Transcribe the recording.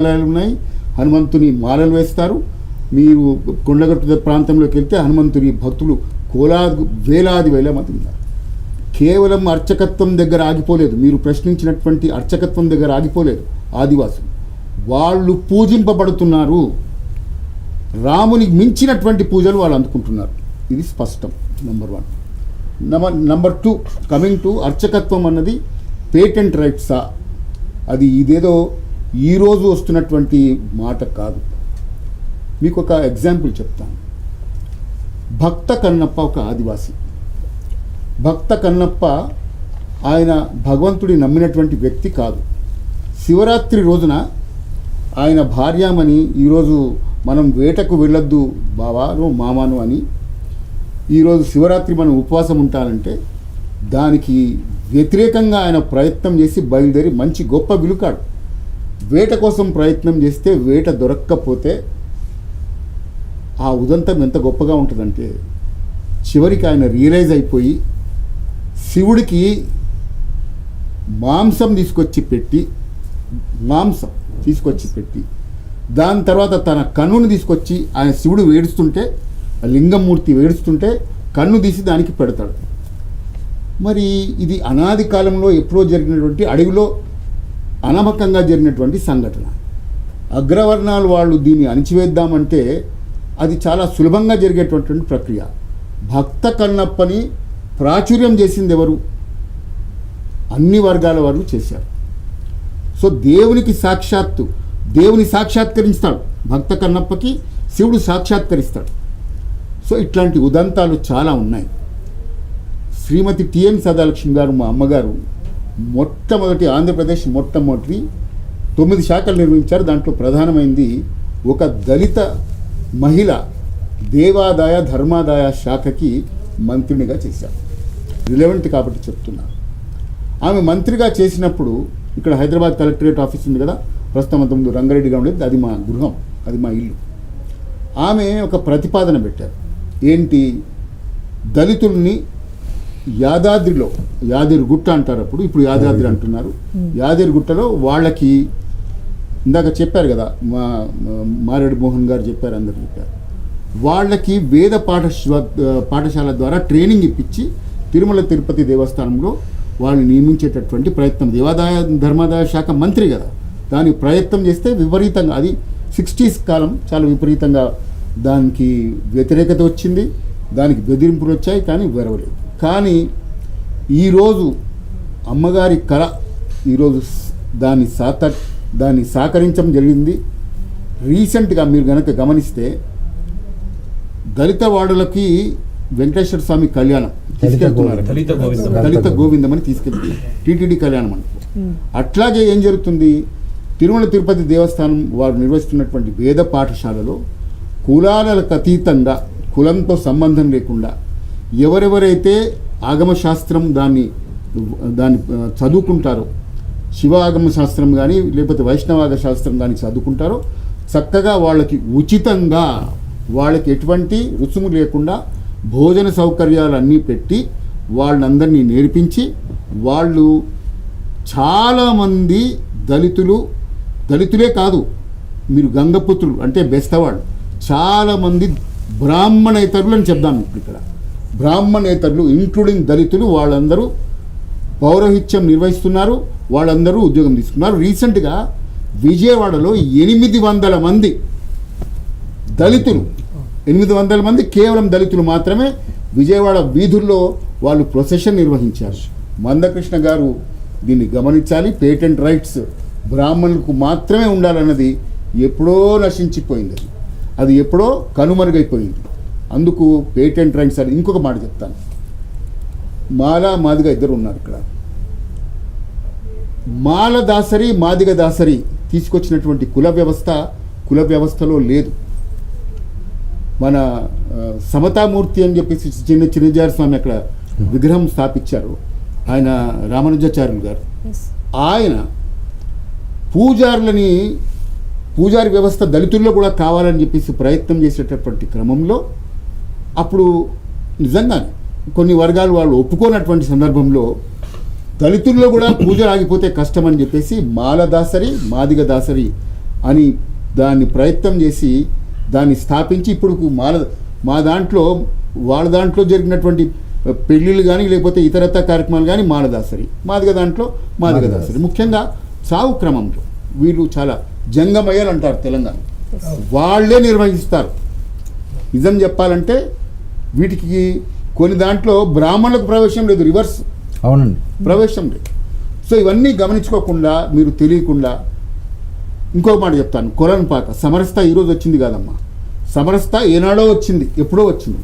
ఆలయాలు ఉన్నాయి. హనుమంతుని మాలలు వేస్తారు. మీరు కొండగట్టు ప్రాంతంలోకి వెళ్తే హనుమంతుని భక్తులు వేలాది మంది ఉన్నారు. కేవలం అర్చకత్వం దగ్గర ఆగిపోలేదు. మీరు ప్రశ్నించినటువంటి అర్చకత్వం దగ్గర ఆగిపోలేదు. ఆదివాసులు వాళ్ళు పూజింపబడుతున్నారు. రామునికి మించినటువంటి పూజలు వాళ్ళు అందుకుంటున్నారు. ఇది స్పష్టం. నెంబర్ 1. నెంబర్ 2, కమింగ్ టు అర్చకత్వం అన్నది పేటెంట్ రైట్సా? అది ఇదేదో ఈరోజు వస్తున్నటువంటి మాట కాదు. మీకు ఒక ఎగ్జాంపుల్ చెప్తాను. భక్త కన్నప్ప ఒక ఆదివాసి. భక్త కన్నప్ప ఆయన భగవంతుడి నమ్మినటువంటి వ్యక్తి కాదు. శివరాత్రి రోజున ఆయన భార్యామని ఈరోజు మనం వేటకు వెళ్ళొద్దు బావాను మామాను అని, ఈరోజు శివరాత్రి మనం ఉపవాసం ఉంటానంటే దానికి వ్యతిరేకంగా ఆయన ప్రయత్నం చేసి బయలుదేరి మంచి గొప్ప విలుకాడు. వేట కోసం ప్రయత్నం చేస్తే వేట దొరక్కపోతే ఆ ఉదంతం ఎంత గొప్పగా ఉంటుందంటే చివరికి ఆయన రియలైజ్ అయిపోయి శివుడికి మాంసం తీసుకొచ్చి పెట్టి దాని తర్వాత తన కన్నును తీసుకొచ్చి ఆయన శివుడు వేడుస్తుంటే, లింగమూర్తి వేడుస్తుంటే కన్ను తీసి దానికి పెడతాడు. మరి ఇది అనాది కాలంలో ఎప్పుడో జరిగినటువంటి అడవిలో అనామకంగా జరిగినటువంటి సంఘటన. అగ్రవర్ణాలు వాళ్ళు దీన్ని అణిచివేద్దామంటే అది చాలా సులభంగా జరిగేటటువంటి ప్రక్రియ. భక్త కన్నప్పని ప్రాచుర్యం చేసింది ఎవరు? అన్ని వర్గాల వారు చేశారు. సో దేవుని సాక్షాత్కరిస్తాడు. భక్త కన్నప్పకి శివుడు సాక్షాత్కరిస్తాడు. సో ఇట్లాంటి ఉదంతాలు చాలా ఉన్నాయి. శ్రీమతి టిఎన్ సదాలక్ష్మి గారు, మా అమ్మగారు, ఆంధ్రప్రదేశ్ మొట్టమొదటి 9 శాఖలు నిర్వహించారు. దాంట్లో ప్రధానమైంది ఒక దళిత మహిళ దేవాదాయ ధర్మాదాయ శాఖకి మంత్రినిగా చేశారు. రిలవెంట్ కాబట్టి చెప్తున్నారు. ఆమె మంత్రిగా చేసినప్పుడు ఇక్కడ హైదరాబాద్ కలెక్టరేట్ ఆఫీస్ ఉంది కదా, ప్రస్తుతం అంతకుముందు రంగారెడ్డిగా ఉండేది, అది మా గృహం, అది మా ఇల్లు. ఆమె ఒక ప్రతిపాదన పెట్టారు. ఏంటి? దళితుల్ని యాదగిరిగుట్ట అంటారు, ఇప్పుడు యాదాద్రి అంటున్నారు. యాదగిరిగుట్టలో వాళ్ళకి ఇందాక చెప్పారు కదా, మారేడు మోహన్ గారు చెప్పారు, అందరు చెప్పారు, వాళ్ళకి వేద పాఠశాల ద్వారా ట్రైనింగ్ ఇప్పించి తిరుమల తిరుపతి దేవస్థానంలో వాళ్ళని నియమించేటటువంటి ప్రయత్నం. దేవాదాయ ధర్మాదాయ శాఖ మంత్రి కదా, దాని ప్రయత్నం చేస్తే విపరీతంగా, అది 60s కాలం, చాలా విపరీతంగా దానికి వ్యతిరేకత వచ్చింది, దానికి బెదిరింపులు వచ్చాయి, కానీ వెరవలేదు. కానీ ఈరోజు అమ్మగారి కళ ఈరోజు దాన్ని సాకరించడం జరిగింది. రీసెంట్గా మీరు కనుక గమనిస్తే దళిత వాడులకి వెంకటేశ్వర స్వామి కళ్యాణం తీసుకెళ్తున్నారు, దళిత గోవిందం అని తీసుకెళ్తున్నారు, టీటీడీ కళ్యాణం అని. అట్లాగే ఏం జరుగుతుంది? తిరుమల తిరుపతి దేవస్థానం వారు నిర్వహిస్తున్నటువంటి వేద పాఠశాలలో కులాలకు అతీతంగా, కులంతో సంబంధం లేకుండా ఎవరెవరైతే ఆగమశాస్త్రం దాన్ని చదువుకుంటారో, శివ ఆగమ శాస్త్రం కానీ లేకపోతే వైష్ణవాగ శాస్త్రం కానీ చదువుకుంటారో, చక్కగా వాళ్ళకి ఉచితంగా, వాళ్ళకి ఎటువంటి రుసుము లేకుండా భోజన సౌకర్యాలన్నీ పెట్టి వాళ్ళందరినీ నేర్పించి, వాళ్ళు చాలామంది దళితులే కాదు, మీరు గంగపుత్రులు అంటే బెస్తవాళ్ళు, చాలామంది బ్రాహ్మణేతరులు అని చెప్దాం. ఇప్పుడు ఇక్కడ బ్రాహ్మణేతరులు ఇంక్లూడింగ్ దళితులు, వాళ్ళందరూ పౌరోహిత్యం నిర్వహిస్తున్నారు, వాళ్ళందరూ ఉద్యోగం తీసుకున్నారు. రీసెంట్గా విజయవాడలో 800 మంది దళితులు, 800 మంది కేవలం దళితులు మాత్రమే విజయవాడ వీధుల్లో వాళ్ళు ప్రొసెషన్ నిర్వహించారు. మందకృష్ణ గారు దీన్ని గమనించాలి. పేటెంట్ రైట్స్ బ్రాహ్మణులకు మాత్రమే ఉండాలన్నది ఎప్పుడో నశించిపోయింది, అది ఎప్పుడో కనుమరుగైపోయింది. అందుకు పేటెంట్ రైట్స్ అని. ఇంకొక మాట చెప్తాను. మాదిగ ఇద్దరు ఉన్నారు ఇక్కడ. మాదిగ దాసరి తీసుకొచ్చినటువంటి కుల వ్యవస్థలో లేదు. మన సమతామూర్తి అని చెప్పేసి చిన్నజారి స్వామి అక్కడ విగ్రహం స్థాపించారు, ఆయన రామానుజాచార్యులు గారు. ఆయన పూజారి వ్యవస్థ దళితుల్లో కూడా కావాలని చెప్పేసి ప్రయత్నం చేసేటటువంటి క్రమంలో అప్పుడు నిజంగా కొన్ని వర్గాలు వాళ్ళు ఒప్పుకోనటువంటి సందర్భంలో దళితుల్లో కూడా పూజలు ఆగిపోతే కష్టమని చెప్పేసి మాదిగ దాసరి అని దాన్ని ప్రయత్నం చేసి దాన్ని స్థాపించి ఇప్పుడు మా దాంట్లో వాళ్ళ దాంట్లో జరిగినటువంటి పెళ్ళిళ్ళు కానీ లేకపోతే ఇతరత్ర కార్యక్రమాలు కానీ మానదాసరి, మాదిగ దాంట్లో మాదిగదాసరి. ముఖ్యంగా సాగు క్రమంలో వీళ్ళు చాలా జంగమయ్యలు అంటారు తెలంగాణ, వాళ్ళే నిర్వహిస్తారు. నిజం చెప్పాలంటే వీటికి కొన్ని దాంట్లో బ్రాహ్మణులకు ప్రవేశం లేదు, రివర్స్. అవునండి, ప్రవేశం లేదు. సో ఇవన్నీ గమనించుకోకుండా మీరు తెలియకుండా ఇంకొక మాట చెప్తాను. కొలన్పాక సమరస్త ఈరోజు వచ్చింది కాదమ్మా, సమరస్త ఏనాడో వచ్చింది, ఎప్పుడో వచ్చింది.